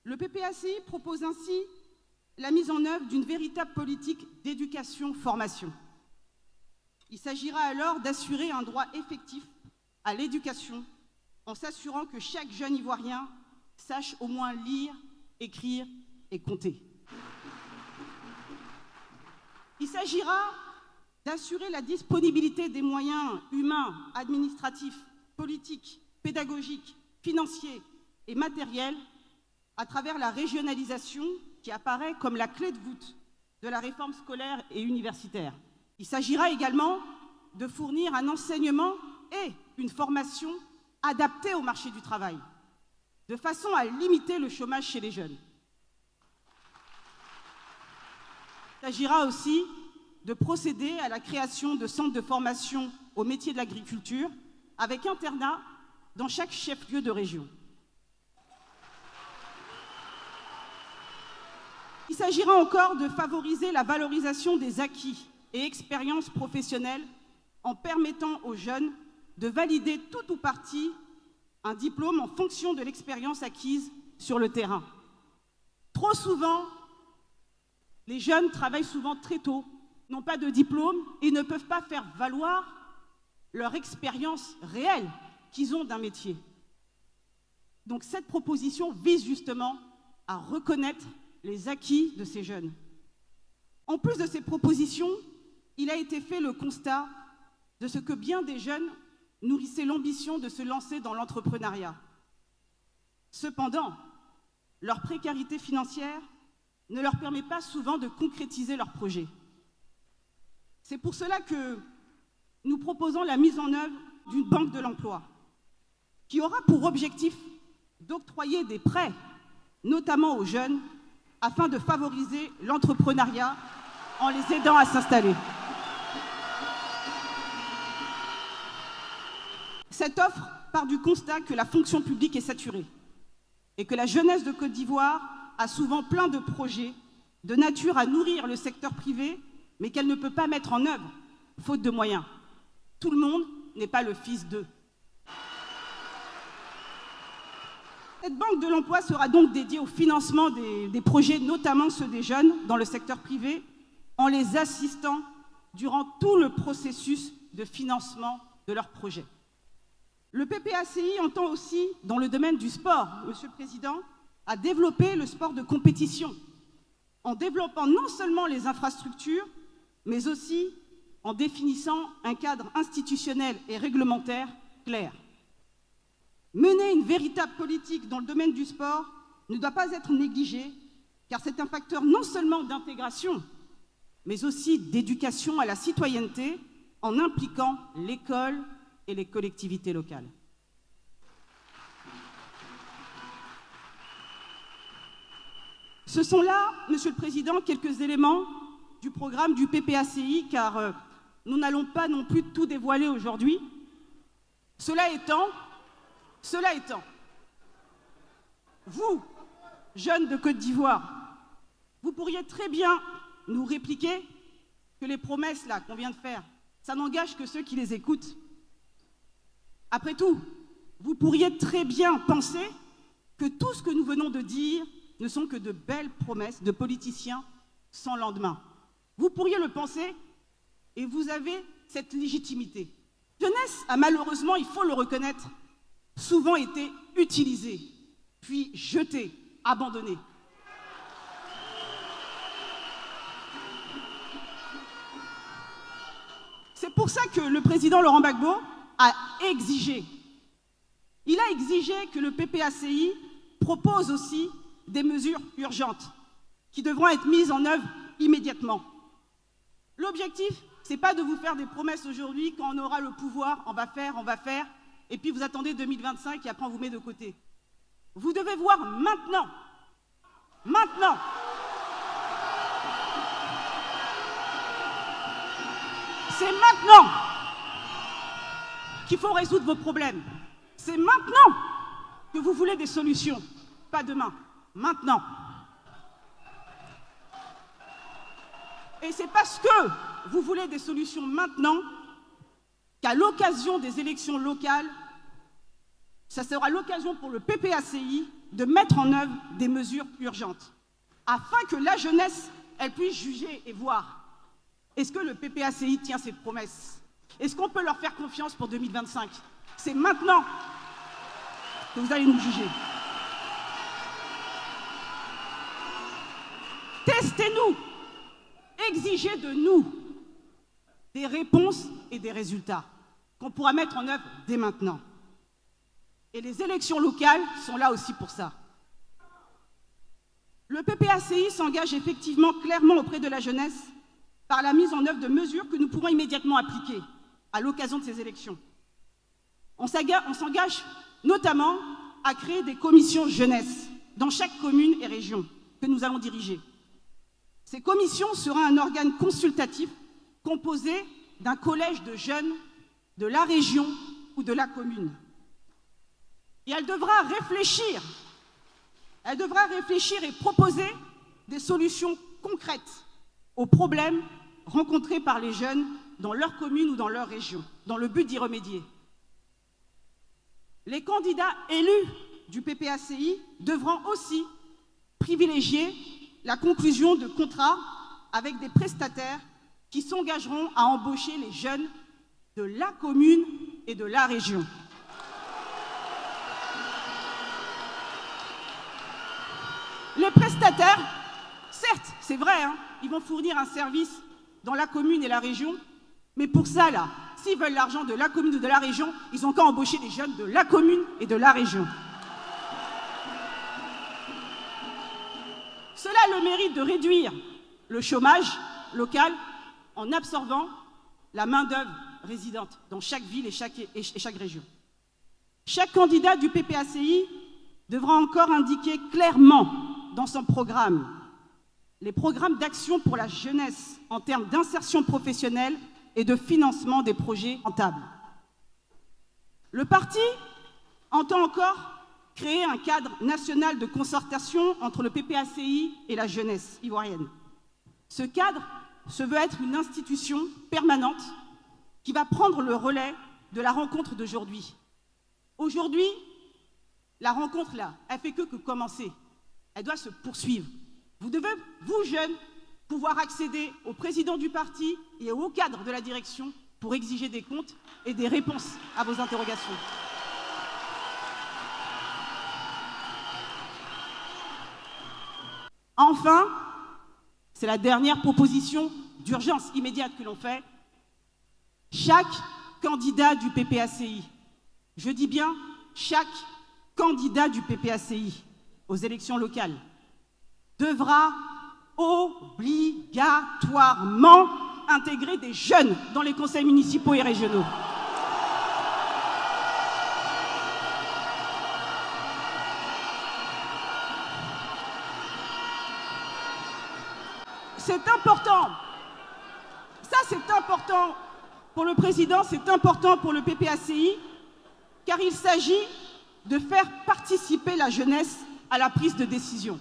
Le PPACI propose ainsi la mise en œuvre d'une véritable politique d'éducation-formation. Il s'agira alors d'assurer un droit effectif à l'éducation en s'assurant que chaque jeune Ivoirien sache au moins lire, écrire et compter. Il s'agira d'assurer la disponibilité des moyens humains, administratifs, politiques, pédagogiques, financiers et matériels à travers la régionalisation qui apparaît comme la clé de voûte de la réforme scolaire et universitaire. Il s'agira également de fournir un enseignement et une formation adaptés au marché du travail, de façon à limiter le chômage chez les jeunes. Il s'agira aussi de procéder à la création de centres de formation au métier de l'agriculture avec internat dans chaque chef-lieu de région. Il s'agira encore de favoriser la valorisation des acquis et expériences professionnelles en permettant aux jeunes de valider tout ou partie un diplôme en fonction de l'expérience acquise sur le terrain. Trop souvent, les jeunes travaillent souvent très tôt, n'ont pas de diplôme et ne peuvent pas faire valoir leur expérience réelle qu'ils ont d'un métier. Donc cette proposition vise justement à reconnaître les acquis de ces jeunes. En plus de ces propositions, il a été fait le constat de ce que bien des jeunes nourrissaient l'ambition de se lancer dans l'entrepreneuriat. Cependant, leur précarité financière ne leur permet pas souvent de concrétiser leurs projets. C'est pour cela que nous proposons la mise en œuvre d'une banque de l'emploi qui aura pour objectif d'octroyer des prêts, notamment aux jeunes, afin de favoriser l'entrepreneuriat en les aidant à s'installer. Cette offre part du constat que la fonction publique est saturée et que la jeunesse de Côte d'Ivoire a souvent plein de projets de nature à nourrir le secteur privé, mais qu'elle ne peut pas mettre en œuvre, faute de moyens. Tout le monde n'est pas le fils d'eux. Cette banque de l'emploi sera donc dédiée au financement des projets, notamment ceux des jeunes, dans le secteur privé, en les assistant durant tout le processus de financement de leurs projets. Le PPACI entend aussi, dans le domaine du sport, Monsieur le Président, à développer le sport de compétition, en développant non seulement les infrastructures, mais aussi en définissant un cadre institutionnel et réglementaire clair. Mener une véritable politique dans le domaine du sport ne doit pas être négligé, car c'est un facteur non seulement d'intégration, mais aussi d'éducation à la citoyenneté, en impliquant l'école et les collectivités locales. Ce sont là, Monsieur le Président, quelques éléments du programme du PPACI, car nous n'allons pas non plus tout dévoiler aujourd'hui. Cela étant, vous, jeunes de Côte d'Ivoire, vous pourriez très bien nous répliquer que les promesses là qu'on vient de faire, ça n'engage que ceux qui les écoutent. Après tout, vous pourriez très bien penser que tout ce que nous venons de dire ne sont que de belles promesses de politiciens sans lendemain. Vous pourriez le penser et vous avez cette légitimité. Jeunesse a malheureusement, il faut le reconnaître, souvent été utilisée, puis jetée, abandonnée. C'est pour ça que le président Laurent Gbagbo a exigé. Il a exigé que le PPACI propose aussi des mesures urgentes qui devront être mises en œuvre immédiatement. L'objectif, ce n'est pas de vous faire des promesses aujourd'hui, quand on aura le pouvoir, on va faire, et puis vous attendez 2025 et après on vous met de côté. Vous devez voir maintenant. Maintenant. C'est maintenant qu'il faut résoudre vos problèmes. C'est maintenant que vous voulez des solutions, pas demain. Maintenant. Et c'est parce que vous voulez des solutions maintenant qu'à l'occasion des élections locales, ça sera l'occasion pour le PPACI de mettre en œuvre des mesures urgentes, afin que la jeunesse, elle puisse juger et voir. Est-ce que le PPACI tient ses promesses? Est-ce qu'on peut leur faire confiance pour 2025? C'est maintenant que vous allez nous juger. Testez-nous, exigez de nous des réponses et des résultats qu'on pourra mettre en œuvre dès maintenant. Et les élections locales sont là aussi pour ça. Le PPACI s'engage effectivement clairement auprès de la jeunesse par la mise en œuvre de mesures que nous pourrons immédiatement appliquer à l'occasion de ces élections. On s'engage notamment à créer des commissions jeunesse dans chaque commune et région que nous allons diriger. Ces commissions seront un organe consultatif composé d'un collège de jeunes de la région ou de la commune. Et elle devra réfléchir et proposer des solutions concrètes aux problèmes rencontrés par les jeunes dans leur commune ou dans leur région, dans le but d'y remédier. Les candidats élus du PPACI devront aussi privilégier la conclusion de contrats avec des prestataires qui s'engageront à embaucher les jeunes de la commune et de la région. Les prestataires, certes, c'est vrai, ils vont fournir un service dans la commune et la région, mais pour ça, là, s'ils veulent l'argent de la commune ou de la région, ils ont qu'à embaucher des jeunes de la commune et de la région. Cela a le mérite de réduire le chômage local en absorbant la main-d'œuvre résidente dans chaque ville et chaque région. Chaque candidat du PPACI devra encore indiquer clairement dans son programme les programmes d'action pour la jeunesse en termes d'insertion professionnelle et de financement des projets rentables. Le parti entend encore créer un cadre national de concertation entre le PPACI et la jeunesse ivoirienne. Ce cadre se veut être une institution permanente qui va prendre le relais de la rencontre d'aujourd'hui. Aujourd'hui, la rencontre là, elle fait que commencer. Elle doit se poursuivre. Vous devez, vous jeunes, pouvoir accéder au président du parti et au cadre de la direction pour exiger des comptes et des réponses à vos interrogations. Enfin, c'est la dernière proposition d'urgence immédiate que l'on fait. Chaque candidat du PPACI, je dis bien chaque candidat du PPACI aux élections locales, devra obligatoirement intégrer des jeunes dans les conseils municipaux et régionaux. C'est important. Ça, c'est important pour le président, c'est important pour le PPACI, car il s'agit de faire participer la jeunesse à la prise de décision,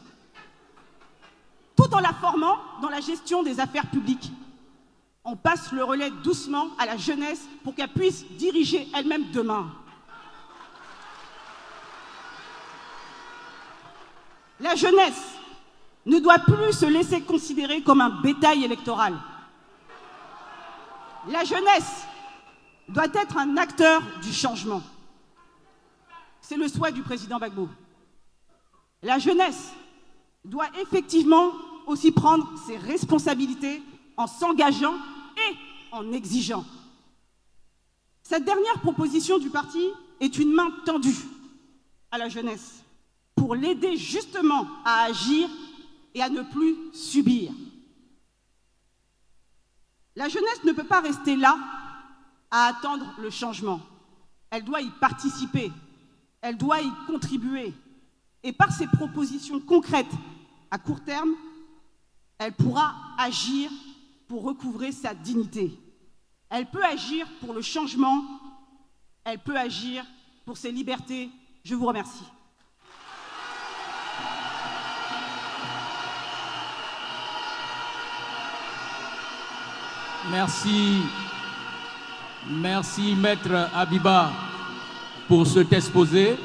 tout en la formant dans la gestion des affaires publiques. On passe le relais doucement à la jeunesse pour qu'elle puisse diriger elle-même demain. La jeunesse ne doit plus se laisser considérer comme un bétail électoral. La jeunesse doit être un acteur du changement. C'est le souhait du président Gbagbo. La jeunesse doit effectivement aussi prendre ses responsabilités en s'engageant et en exigeant. Cette dernière proposition du parti est une main tendue à la jeunesse pour l'aider justement à agir et à ne plus subir. La jeunesse ne peut pas rester là à attendre le changement. Elle doit y participer, elle doit y contribuer. Et par ses propositions concrètes à court terme, elle pourra agir pour recouvrer sa dignité. Elle peut agir pour le changement, elle peut agir pour ses libertés. Je vous remercie. Merci. Merci, Maître Abiba, pour cet exposé.